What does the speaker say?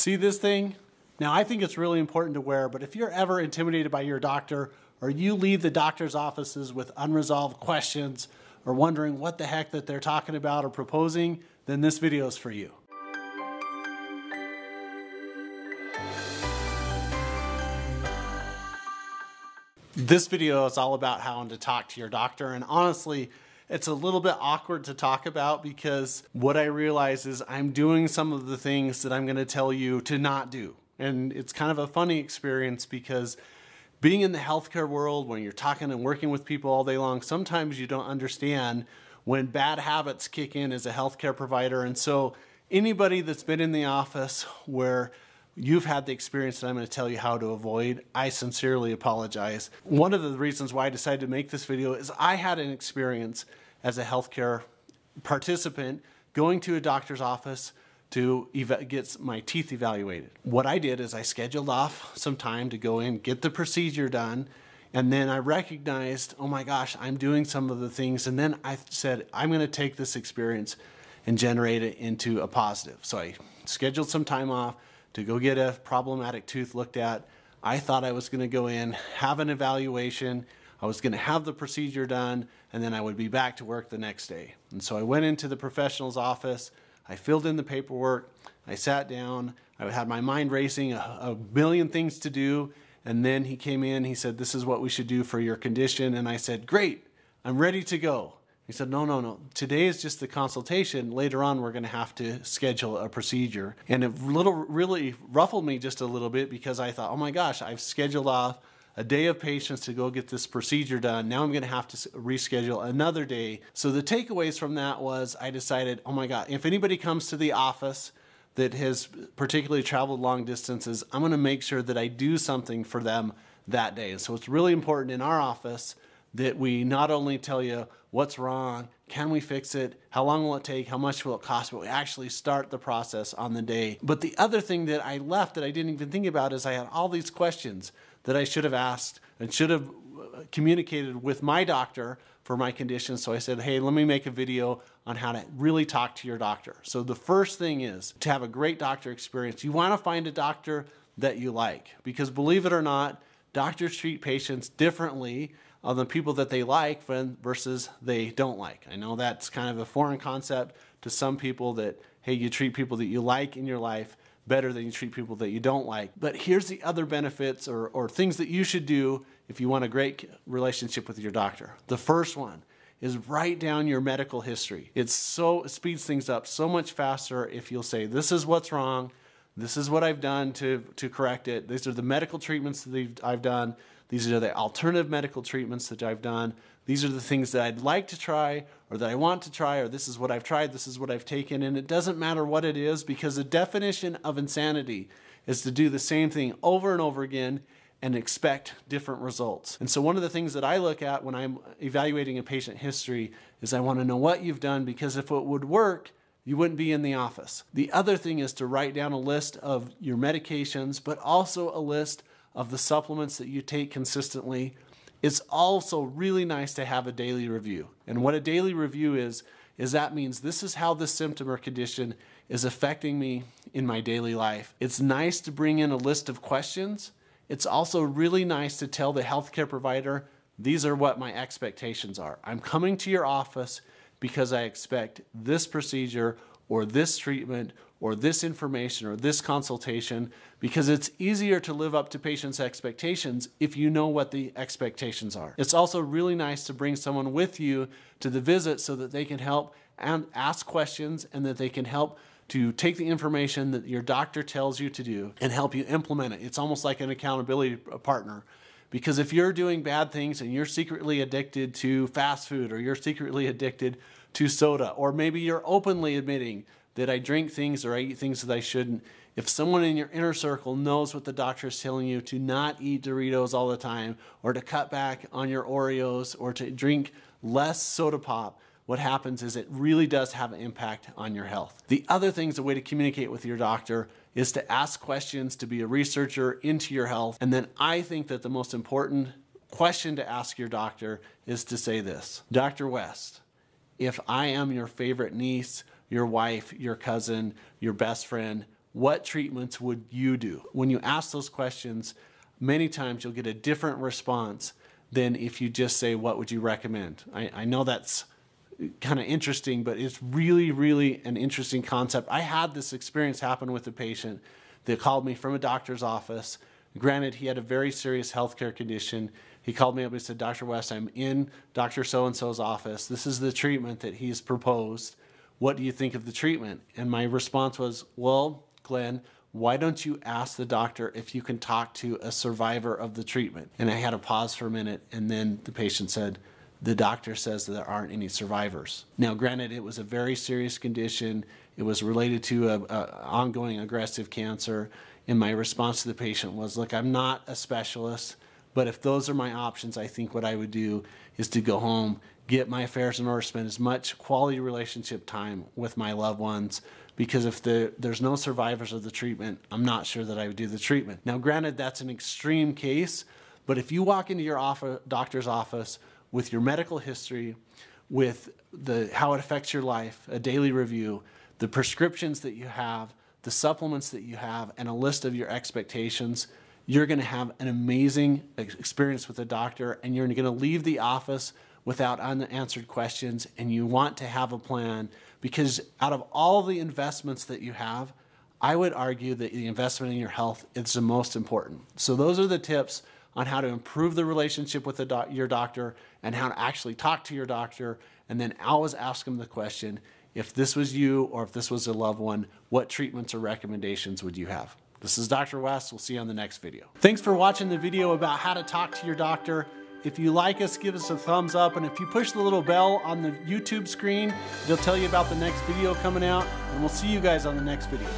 See this thing? Now, I think it's really important to wear, but if you're ever intimidated by your doctor, or you leave the doctor's offices with unresolved questions or wondering what the heck that they're talking about or proposing, then this video is for you. This video is all about how to talk to your doctor, and honestly, it's a little bit awkward to talk about because what I realize is I'm doing some of the things that I'm going to tell you to not do. And it's kind of a funny experience because being in the healthcare world, when you're talking and working with people all day long, sometimes you don't understand when bad habits kick in as a healthcare provider. And so anybody that's been in the office where you've had the experience that I'm going to tell you how to avoid, I sincerely apologize. One of the reasons why I decided to make this video is I had an experience as a healthcare participant going to a doctor's office to get my teeth evaluated. What I did is I scheduled off some time to go in, get the procedure done, and then I recognized, oh my gosh, I'm doing some of the things, and then I said, I'm going to take this experience and generate it into a positive. So I scheduled some time off to go get a problematic tooth looked at. I thought I was going to go in, have an evaluation, I was going to have the procedure done, and then I would be back to work the next day. And so I went into the professional's office, I filled in the paperwork, I sat down, I had my mind racing, a million things to do, and then he came in, he said, this is what we should do for your condition, and I said, great, I'm ready to go. He said, no, today is just the consultation, later on we're going to have to schedule a procedure. And it really ruffled me just a little bit because I thought, oh my gosh, I've scheduled off a day of patients to go get this procedure done. Now I'm going to have to reschedule another day. So the takeaways from that was I decided, oh my God, if anybody comes to the office that has particularly traveled long distances, I'm going to make sure that I do something for them that day. And so it's really important in our office that we not only tell you what's wrong, can we fix it, how long will it take, how much will it cost, but we actually start the process on the day. But the other thing that I left that I didn't even think about is I had all these questions that I should have asked and should have communicated with my doctor for my condition. So I said, hey, let me make a video on how to really talk to your doctor. So the first thing is to have a great doctor experience. You want to find a doctor that you like, because believe it or not, doctors treat patients differently of the people that they like versus they don't like. I know that's kind of a foreign concept to some people that, hey, you treat people that you like in your life better than you treat people that you don't like. But here's the other benefits or things that you should do if you want a great relationship with your doctor. The first one is write down your medical history. It speeds things up so much faster if you'll say, this is what's wrong, this is what I've done to correct it, these are the medical treatments that I've done, these are the alternative medical treatments that I've done, these are the things that I'd like to try or that I want to try, or this is what I've tried, this is what I've taken. And it doesn't matter what it is, because the definition of insanity is to do the same thing over and over again and expect different results. And so one of the things that I look at when I'm evaluating a patient history is I want to know what you've done, because if it would work, you wouldn't be in the office. The other thing is to write down a list of your medications, but also a list of the supplements that you take consistently. It's also really nice to have a daily review. And what a daily review is that means this is how this symptom or condition is affecting me in my daily life. It's nice to bring in a list of questions. It's also really nice to tell the healthcare provider, these are what my expectations are. I'm coming to your office because I expect this procedure or this treatment or this information or this consultation, because it's easier to live up to patients' expectations if you know what the expectations are. It's also really nice to bring someone with you to the visit so that they can help and ask questions, and that they can help to take the information that your doctor tells you to do and help you implement it. It's almost like an accountability partner. Because if you're doing bad things and you're secretly addicted to fast food, or you're secretly addicted to soda, or maybe you're openly admitting that I drink things or I eat things that I shouldn't, if someone in your inner circle knows what the doctor is telling you to not eat Doritos all the time, or to cut back on your Oreos, or to drink less soda pop, what happens is it really does have an impact on your health. The other things, a way to communicate with your doctor is to ask questions, to be a researcher into your health. And then I think that the most important question to ask your doctor is to say this: Dr. West, if I am your favorite niece, your wife, your cousin, your best friend, what treatments would you do? When you ask those questions, many times you'll get a different response than if you just say, what would you recommend? I know that's kind of interesting, but it's really, really an interesting concept. I had this experience happen with a patient that called me from a doctor's office. Granted, he had a very serious healthcare condition. He called me up and said, Dr. West, I'm in Dr. So-and-so's office. This is the treatment that he's proposed. What do you think of the treatment? And my response was, well, Glenn, why don't you ask the doctor if you can talk to a survivor of the treatment? And I had a pause for a minute, and then the patient said, the doctor says that there aren't any survivors. Now, granted, it was a very serious condition. It was related to an ongoing aggressive cancer. And my response to the patient was, look, I'm not a specialist, but if those are my options, I think what I would do is to go home, get my affairs in order, spend as much quality relationship time with my loved ones, because if there's no survivors of the treatment, I'm not sure that I would do the treatment. Now, granted, that's an extreme case, but if you walk into your doctor's office with your medical history, with how it affects your life, a daily review, the prescriptions that you have, the supplements that you have, and a list of your expectations, you're going to have an amazing experience with the doctor, and you're going to leave the office without unanswered questions, and you want to have a plan, because out of all the investments that you have, I would argue that the investment in your health is the most important. So those are the tips on how to improve the relationship with your doctor and how to actually talk to your doctor, and then always ask them the question, if this was you or if this was a loved one, what treatments or recommendations would you have? This is Dr. West. We'll see you on the next video. Thanks for watching the video about how to talk to your doctor. If you like us, give us a thumbs up, and if you push the little bell on the YouTube screen, it'll tell you about the next video coming out, and we'll see you guys on the next video.